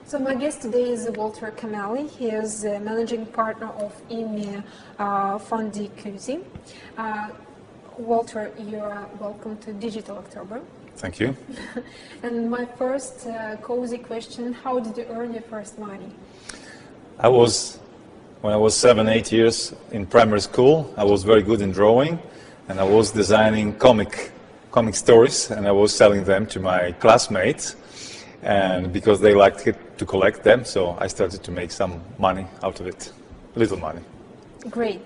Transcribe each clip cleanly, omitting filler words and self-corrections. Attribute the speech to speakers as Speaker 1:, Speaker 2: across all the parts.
Speaker 1: So my guest today is Walter Comelli. He is the managing partner of IMI Fund QZ. Walter, you are welcome to Digital October.
Speaker 2: Thank you.
Speaker 1: And my first cozy question, how did you earn your first money?
Speaker 2: When I was 7, 8 years in primary school, I was very good in drawing, and I was designing comic stories, and I was selling them to my classmates, and because they liked to collect them, so I started to make some money out of it, little money.
Speaker 1: Great.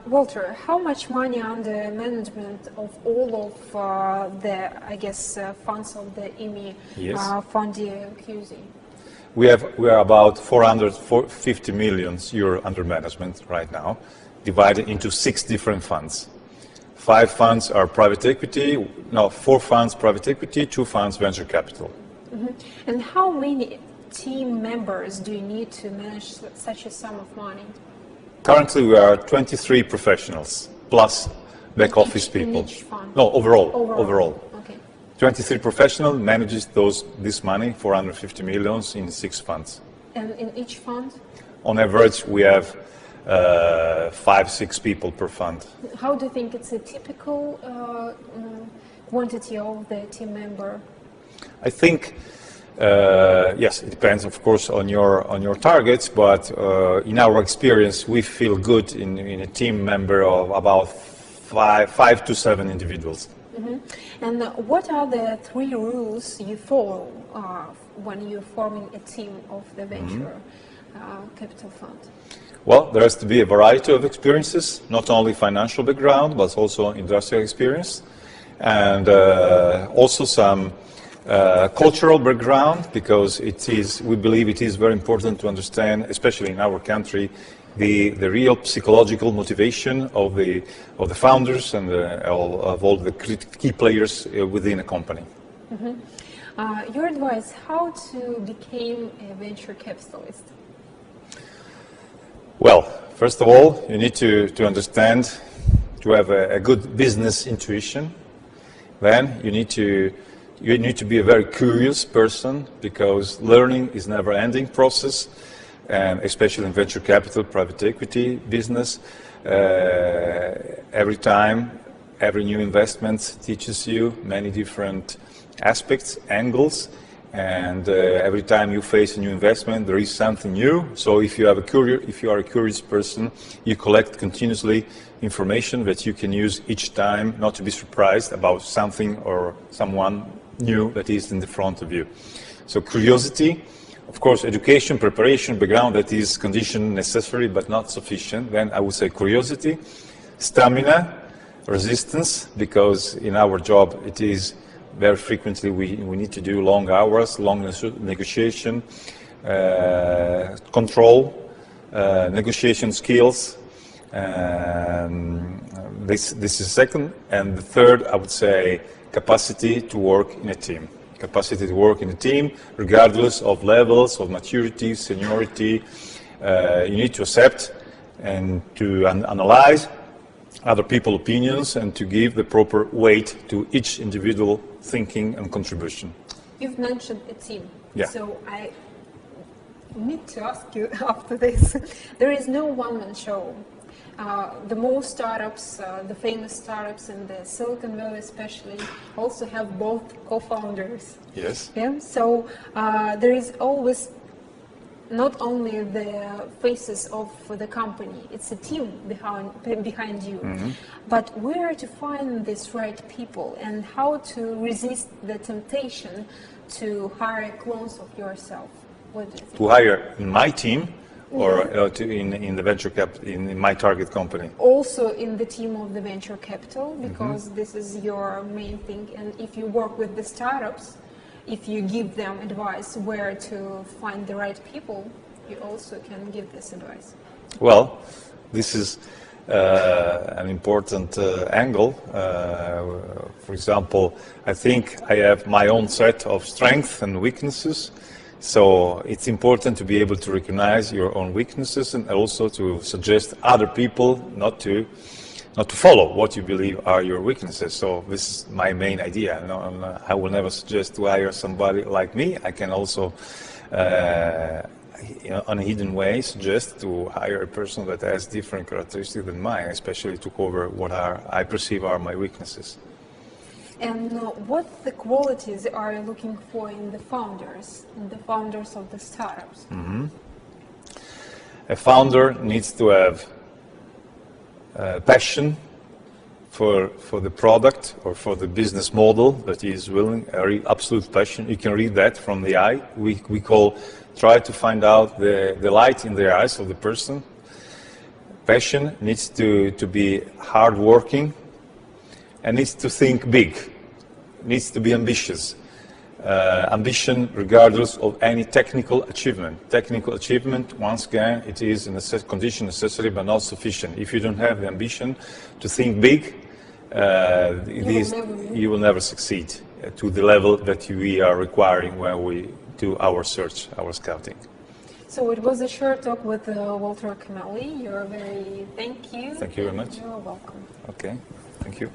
Speaker 1: Walter, how much money under management of all of the, I guess, funds of the IMI Fund QZ?
Speaker 2: We are about 450 million euro under management right now, divided into 6 different funds. 5 funds are private equity, 4 funds private equity, 2 funds venture capital.
Speaker 1: Mm-hmm. And how many team members do you need to manage such a sum of money?
Speaker 2: Currently we are 23 professionals, plus back office people.
Speaker 1: In each fund?
Speaker 2: No, overall.
Speaker 1: Okay.
Speaker 2: 23 professionals manages this money, 450 million in 6 funds.
Speaker 1: And in each fund?
Speaker 2: On average, we have 5-6 people per fund.
Speaker 1: How do you think it's a typical quantity of the team member?
Speaker 2: I think, yes, it depends, of course, on your targets, but in our experience, we feel good in a team member of about 5 to 7 individuals.
Speaker 1: Mm-hmm. And what are the 3 rules you follow when you're forming a team of the venture capital fund?
Speaker 2: Well, there has to be a variety of experiences, not only financial background, but also industrial experience, and also some cultural background, because we believe it is very important to understand, especially in our country, the real psychological motivation of the founders and of all the key players within a company.
Speaker 1: Mm-hmm. Your advice, how to become a venture capitalist?
Speaker 2: Well, first of all, you need to understand, to have a good business intuition. Then you need to be a very curious person, because learning is never-ending process, and especially in venture capital, private equity business. Every time, every new investment teaches you many different aspects, angles, and every time you face a new investment, there is something new. So if you are a curious person, you collect continuously information that you can use each time, not to be surprised about something or someone new that is in the front of you. So curiosity, of course, education, preparation, background, that is condition necessary but not sufficient. Then I would say curiosity, stamina, resistance, because in our job it is very frequently we need to do long hours, long negotiation, control, negotiation skills. This is second. And the third, I would say, capacity to work in a team. Capacity to work in a team, regardless of levels of maturity, seniority. You need to accept and to analyze other people's opinions and to give the proper weight to each individual thinking and contribution.
Speaker 1: You've mentioned a team.
Speaker 2: Yeah.
Speaker 1: So I need to ask you after this. There is no one-man show. The most startups, the famous startups in the Silicon Valley especially, also have both co-founders.
Speaker 2: Yes.
Speaker 1: Yeah? So there is always not only the faces of the company, it's a team behind you. Mm-hmm. But where to find these right people and how to resist the temptation to hire clones of yourself? What do you think?
Speaker 2: To hire in my team? Or in the venture capital, in my target company?
Speaker 1: Also in the team of the venture capital, because this is your main thing. And if you work with the startups, if you give them advice where to find the right people, you also can give this advice.
Speaker 2: Well, this is an important angle. For example, I think I have my own set of strengths and weaknesses. So it's important to be able to recognize your own weaknesses and also to suggest other people not to not to follow what you believe are your weaknesses. So this is my main idea. I will never suggest to hire somebody like me. I can also, on a hidden way, suggest to hire a person that has different characteristics than mine, especially to cover what I perceive are my weaknesses.
Speaker 1: And what the qualities are you looking for in the founders of the startups?
Speaker 2: Mm-hmm. A founder needs to have passion for the product or for the business model that he is willing, absolute passion. You can read that from the eye. We try to find out the light in the eyes of the person. Passion needs to be hardworking and needs to think big, needs to be ambitious. Ambition regardless of any technical achievement. Technical achievement, once again, it is a condition necessary but not sufficient. If you don't have the ambition to think big, you will never succeed to the level that we are requiring when we do our search, our scouting.
Speaker 1: So it was a short talk with Walter Comelli. Thank you.
Speaker 2: Thank you very much.
Speaker 1: You're welcome.
Speaker 2: Okay, thank you.